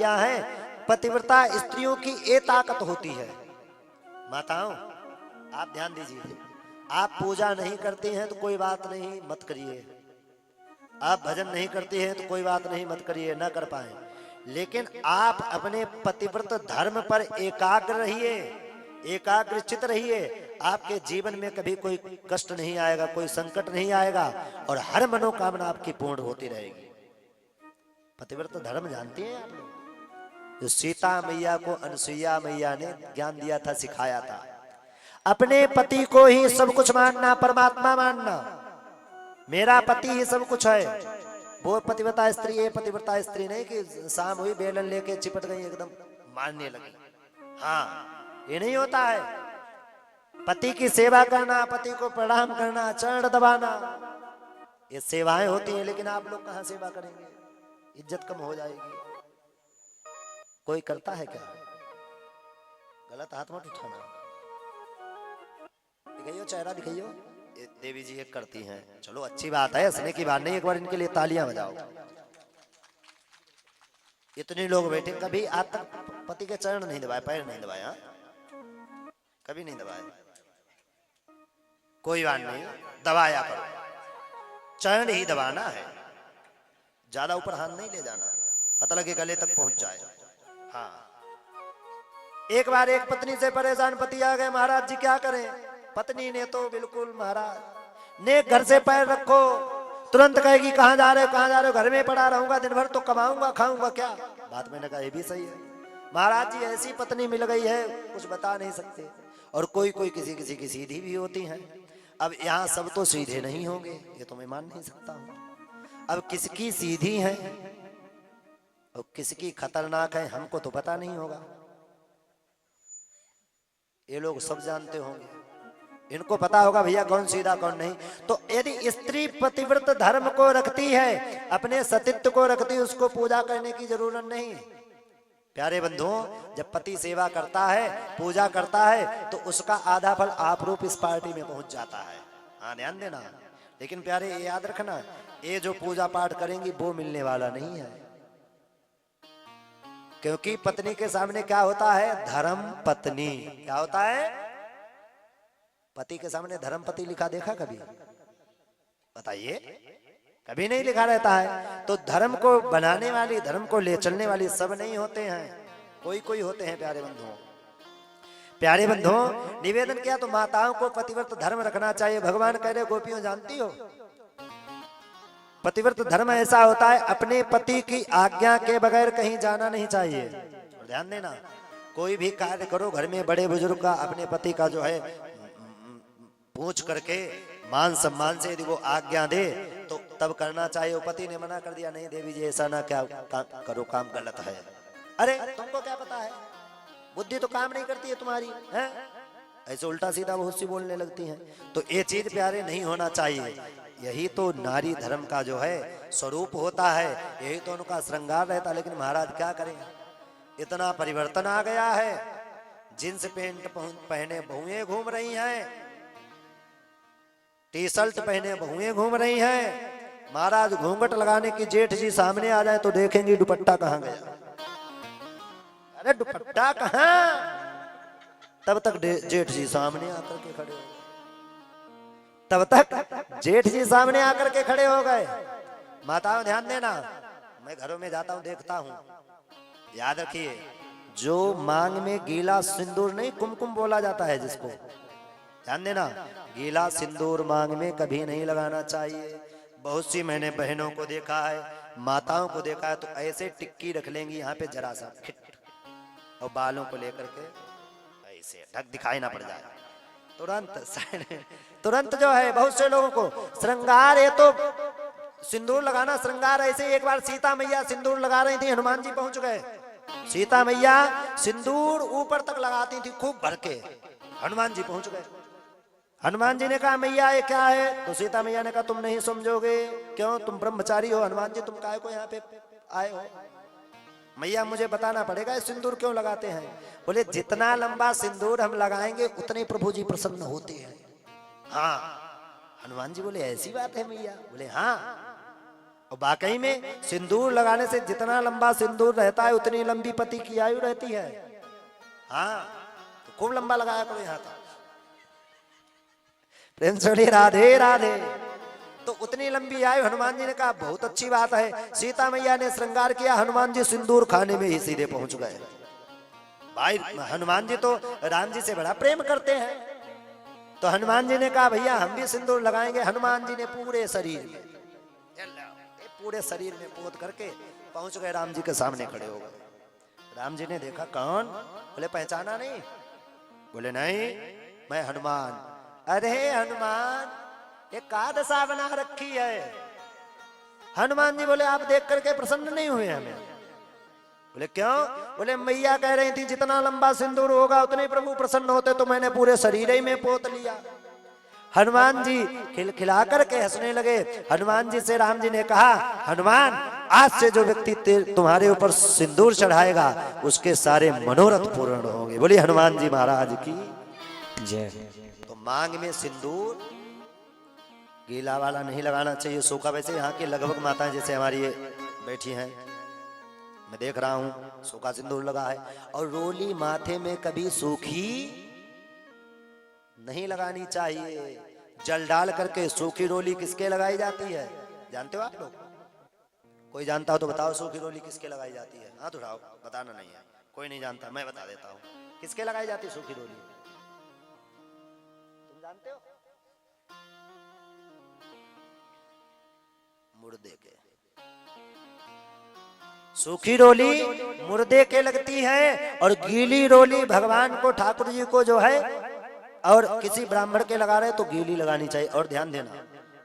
क्या है, पतिव्रता स्त्रियों की ये ताकत होती है। माताओं आप ध्यान दीजिए, आप पूजा नहीं करती हैं तो कोई बात नहीं, मत करिए। आप भजन नहीं करती हैं तो कोई बात नहीं, मत करिए, ना कर पाए। लेकिन आप अपने पतिव्रत धर्म पर एकाग्र रहिए, एकाग्रचित रहिए। आपके जीवन में कभी कोई कष्ट नहीं आएगा, कोई संकट नहीं आएगा और हर मनोकामना आपकी पूर्ण होती रहेगी। पतिव्रत धर्म जानती हैं आप लोग? जो सीता मैया को अनुसुईया मैया ने ज्ञान दिया था, सिखाया था, अपने पति को ही सब कुछ मानना, परमात्मा मानना। मेरा पति ही सब कुछ है। वो पतिव्रता स्त्री, ये पतिव्रता स्त्री नहीं कि शाम हुई बेलन लेके चिपट गई एकदम मारने लगी। हाँ, ये नहीं होता है। पति की सेवा करना, पति को प्रणाम करना, चरण दबाना, ये सेवाएं होती हैं। लेकिन आप लोग कहाँ सेवा करेंगे? इज्जत कम हो जाएगी। कोई करता है क्या? गलत हाथ मत उठाना। दिखाइयो चेहरा, दिखाइयो। देवी जी एक करती हैं, चलो अच्छी बात है, हंसने की बात नहीं। एक बार इनके लिए तालियां बजाओ। इतने लोग बैठे, कभी आज तक पति के चरण नहीं दबाए, पैर नहीं दबाए? हाँ, कभी नहीं दबाए। कोई बात नहीं, दबाया करो। चरण ही दबाना है, ज्यादा ऊपर हाथ नहीं ले जाना, पता लगे गले तक पहुंच जाए। हाँ, एक बार एक पत्नी से परेशान पति आ गए, महाराज जी क्या करें? पत्नी ने तो बिल्कुल, महाराज ने घर से पैर रखो, तुरंत कहेगी कहां जा रहे हो, कहां जा रहे हो? घर में पड़ा रहूंगा, दिन भर तो कमाऊंगा, खाऊंगा क्या? बात मैंने कहा ये भी सही है। महाराज जी ऐसी पत्नी मिल गई है, कुछ बता नहीं सकते। और कोई कोई किसी किसी की सीधी भी होती है। अब यहाँ सब तो सीधे नहीं होंगे, ये तो मैं मान नहीं सकता हूं। अब किसकी सीधी है और किसकी खतरनाक है, हमको तो पता नहीं होगा। ये लोग सब जानते होंगे, इनको पता होगा भैया कौन सीधा कौन नहीं। तो यदि स्त्री पतिव्रत धर्म को रखती है, अपने सतीत्व को रखती है, उसको पूजा करने की जरूरत नहीं। प्यारे बंधुओं, जब पति सेवा करता है, पूजा करता है, तो उसका आधा फल आप रूप इस पार्टी में पहुंच जाता है। हाँ, ध्यान देना। लेकिन प्यारे ये याद रखना, ये जो पूजा पाठ करेंगी वो मिलने वाला नहीं है। क्योंकि पत्नी के सामने क्या होता है? धर्म पत्नी। क्या होता है? पति के सामने धर्म पति लिखा देखा कभी? बताइए, कभी नहीं लिखा रहता है। तो धर्म को बनाने वाली, धर्म को ले चलने वाली सब नहीं होते हैं, कोई कोई होते हैं। प्यारे बंधुओं, प्यारे बंधुओं, निवेदन किया तो माताओं को पतिव्रत धर्म रखना चाहिए। भगवान कह रहे गोपियों जानती हो, पतिव्रत धर्म ऐसा होता है, अपने पति की आज्ञा के बगैर कहीं जाना नहीं चाहिए। और ध्यान देना, कोई भी कार्य करो घर में बड़े बुजुर्ग का, अपने पति का जो है पूछ करके मान सम्मान से यदि वो आज्ञा दे तो तब करना चाहिए। वो पति ने मना कर दिया, नहीं देवी जी ऐसा ना क्या करो, काम गलत है। अरे तुमको क्या पता है, बुद्धि तो काम नहीं करती है तुम्हारी, है? ऐसे उल्टा सीधा बहुत सी बोलने लगती हैं। तो ये चीज प्यारे नहीं होना चाहिए। यही तो नारी धर्म का जो है स्वरूप होता है, यही तो उनका श्रृंगार रहता है। लेकिन महाराज क्या करें, इतना परिवर्तन आ गया है। जींस पैंट पहने बहुएं घूम रही हैं, टी शर्ट पहने बहुएं घूम रही हैं। महाराज घूंघट लगाने की जेठ जी सामने आ जाए तो देखेंगी दुपट्टा कहाँ गया। अरे दुपट्टा कहाँ? तब तक जेठ जी सामने आकर के खड़े हो गए। तब तक जेठ जी सामने आकर के खड़े हो गए। माताओं ध्यान देना, मैं घरों में जाता हूं, देखता हूं, याद रखिए, जो मांग में गीला सिंदूर नहीं, कुमकुम बोला जाता है जिसको, ध्यान देना, गीला सिंदूर मांग में कभी नहीं लगाना चाहिए। बहुत सी मैंने बहनों को देखा है, माताओं को देखा है, तो ऐसे टिक्की रख लेंगी यहाँ पे जरा सा खिट, और बालों को लेकर के ऐसे ढक दिखाई ना पड़ जाए, तुरंत जो है बहुत से लोगों को श्रृंगार है तो सिंदूर लगाना श्रृंगार। ऐसे एक बार सीता मैया सिंदूर लगा रही थी, हनुमान जी पहुंच गए। सीता मैया सिंदूर ऊपर तक लगाती थी खूब भर के, हनुमान जी पहुंच गए। हनुमान जी ने कहा मैया ये क्या है? तो सीता मैया ने कहा तुम नहीं समझोगे, क्यों, तुम ब्रह्मचारी हो, हनुमान जी तुम काहे को यहाँ पे आए हो? मैया मुझे बताना पड़ेगा सिंदूर क्यों लगाते हैं। बोले जितना लंबा सिंदूर हम लगाएंगे उतने प्रभु जी प्रसन्न होते हैं। हाँ, हनुमान जी बोले ऐसी बात है मैया? बोले हाँ। और वाकई में सिंदूर लगाने से जितना लंबा सिंदूर रहता है उतनी लंबी पति की आयु रहती है। हाँ, तो खूब लंबा लगाया करो यहाँ तक। प्रेम से राधे राधे। तो उतनी लंबी आयु, हनुमान जी ने कहा बहुत अच्छी बात है। सीता मैया ने श्रृंगार किया, हनुमान जी सिंदूर खाने में ही सीधे पहुंच गए। भाई हनुमान जी तो राम जी से बड़ा प्रेम करते हैं, तो हनुमान जी ने कहा भैया हम भी सिंदूर लगाएंगे। हनुमान जी ने पूरे शरीर में पोत करके पहुंच गए, राम जी के सामने खड़े हो गए। राम जी ने देखा कौन? बोले पहचाना नहीं? बोले नहीं, मैं हनुमान। अरे हनुमान, एक का दशा बना रखी है। हनुमान जी बोले आप देख करके प्रसन्न नहीं हुए हमें? बोले क्यों? बोले मैया कह रही थी जितना लंबा सिंदूर होगा उतने प्रभु प्रसन्न होते, तो मैंने पूरे शरीर ही में पोत लिया। हनुमान जी खिलखिला करके हंसने लगे। हनुमान जी से राम जी ने कहा हनुमान, आज से जो व्यक्ति तुम्हारे ऊपर सिंदूर चढ़ाएगा उसके सारे मनोरथ पूर्ण होंगे। बोलिए हनुमान जी महाराज की जय। तो मांग में सिंदूर गीला वाला नहीं लगाना चाहिए, सूखा। वैसे यहाँ की लगभग माताएं जैसे हमारी ये बैठी हैं, मैं देख रहा हूं सूखा सिंदूर लगा है। और रोली माथे में कभी सूखी नहीं लगानी चाहिए। जल डाल करके सूखी रोली किसके लगाई जाती है जानते हो आप लोग? कोई जानता हो तो बताओ, सूखी रोली किसके लगाई जाती है? हाथ उठाओ, बताना नहीं है। कोई नहीं जानता, मैं बता देता हूँ किसके लगाई जाती है सूखी रोली। तुम जानते हो? मुर्दे के। सूखी रोली मुर्दे के लगती है, और गीली रोली भगवान को, ठाकुर जी को जो है, और किसी ब्राह्मण के लगा रहे तो गीली लगानी चाहिए। और ध्यान देना,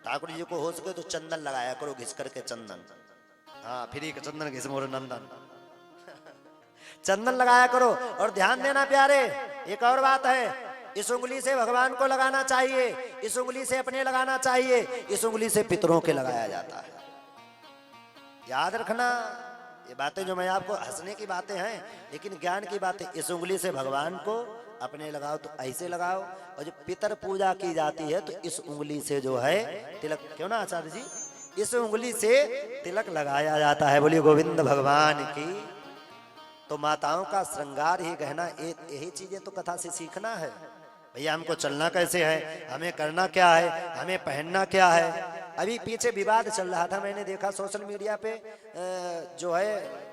ठाकुर जी को हो सके तो चंदन लगाया करो, घिस करके चंदन। हाँ, फ्री का चंदन घिस मोर नंदन चंदन लगाया करो। और ध्यान देना प्यारे, एक और बात है, इस उंगली से भगवान को लगाना चाहिए, इस उंगली से अपने लगाना चाहिए, इस उंगली से पितरों के लगाया जाता है। याद रखना, ये बातें जो मैं आपको, हंसने की बातें हैं लेकिन ज्ञान की बातें। इस उंगली से भगवान को अपने लगाओ तो ऐसे लगाओ, और जो पितर पूजा की जाती है तो इस उंगली से जो है तिलक, क्यों ना आचार्य जी, इस उंगली से तिलक लगाया जाता है। बोलिए गोविंद भगवान की। तो माताओं का श्रृंगार ही गहना, यही चीजें तो कथा से सीखना है। भैया हमको चलना कैसे है, हमें करना क्या है, हमें पहनना क्या है। अभी पीछे विवाद चल रहा था, मैंने देखा सोशल मीडिया पे, जो है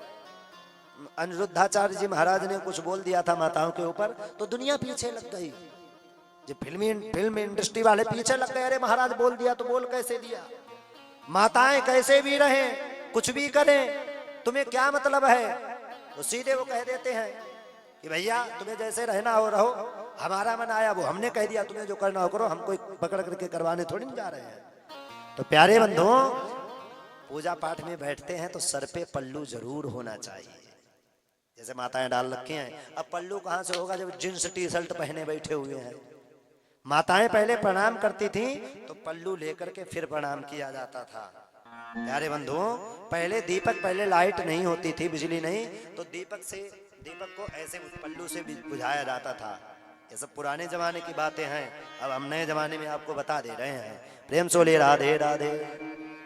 अनिरुद्धाचार्य जी महाराज ने कुछ बोल दिया था माताओं के ऊपर, तो दुनिया पीछे लग गई। जो फिल्म इंडस्ट्री वाले पीछे लग गए, अरे महाराज बोल दिया तो बोल कैसे दिया, माताएं कैसे भी रहें, कुछ भी करें, तुम्हें क्या मतलब है। तो सीधे वो कह देते हैं कि भैया तुम्हें जैसे रहना हो रहो, हमारा मन आया वो हमने कह दिया, तुम्हें जो करना हो करो, हम कोई पकड़ करके करवाने थोड़ी नहीं जा रहे हैं। तो प्यारे बंधुओं, पूजा पाठ में बैठते हैं तो सर पे पल्लू जरूर होना चाहिए, जैसे माताएं डाल रखी हैं। अब पल्लू कहां से होगा जब जींस टी शर्ट पहने बैठे हुए हैं। माताएं पहले प्रणाम करती थी तो पल्लू लेकर के फिर प्रणाम किया जाता था। प्यारे बंधुओं, पहले दीपक, पहले लाइट नहीं होती थी, बिजली नहीं, तो दीपक को ऐसे पल्लू से बुझाया जाता था। ये सब पुराने जमाने की बातें हैं, अब हम नए जमाने में आपको बता दे रहे हैं। प्रेम से बोलिए राधे राधे।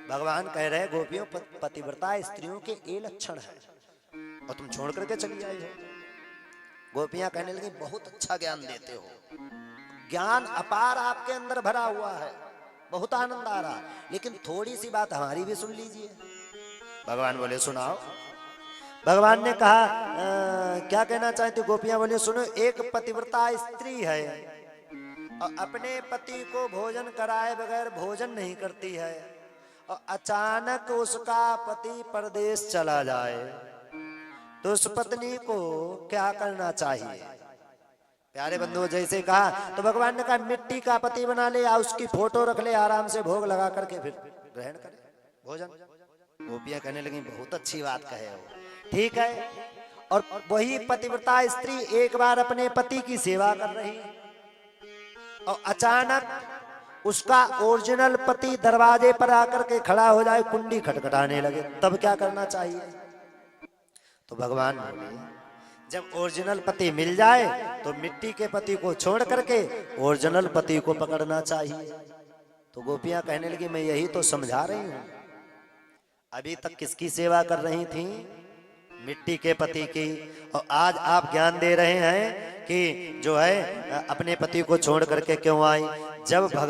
भगवान कह रहे गोपियों, पतिव्रता स्त्रियों के ये लक्षण है, और तुम छोड़ करके चली आई हो। गोपियां कहने लगी बहुत अच्छा ज्ञान देते हो, ज्ञान अपार आपके अंदर भरा हुआ है, बहुत आनंद आ रहा, लेकिन थोड़ी सी बात हमारी भी सुन लीजिए। भगवान बोले सुनाओ। भगवान ने कहा क्या कहना चाहती गोपियां बोली सुनो, एक पतिव्रता स्त्री है और अपने पति को भोजन कराए बगैर भोजन नहीं करती है, और अचानक उसका पति परदेश चला जाए तो उस पत्नी को क्या करना चाहिए। प्यारे बंधुओं, जैसे कहा तो भगवान ने कहा मिट्टी का पति बना ले या उसकी फोटो रख ले, आराम से भोग लगा करके फिर ग्रहण करे भोजन। गोपियां कहने लगी बहुत अच्छी बात कहे हो, ठीक है। और वही पतिव्रता स्त्री एक बार अपने पति की सेवा कर रही और अचानक उसका ओरिजिनल पति दरवाजे पर आकर के खड़ा हो जाए, कुंडी खटखटाने लगे, तब क्या करना चाहिए। तो भगवान बोले जब ओरिजिनल पति मिल जाए तो मिट्टी के पति को छोड़ करके ओरिजिनल पति को पकड़ना चाहिए। तो गोपियां कहने लगी मैं यही तो समझा रही हूं। अभी तक किसकी सेवा कर रही थी? मिट्टी के पति की। और आज आप ज्ञान दे रहे हैं कि जो है अपने पति को छोड़ करके क्यों आई? जब भगवान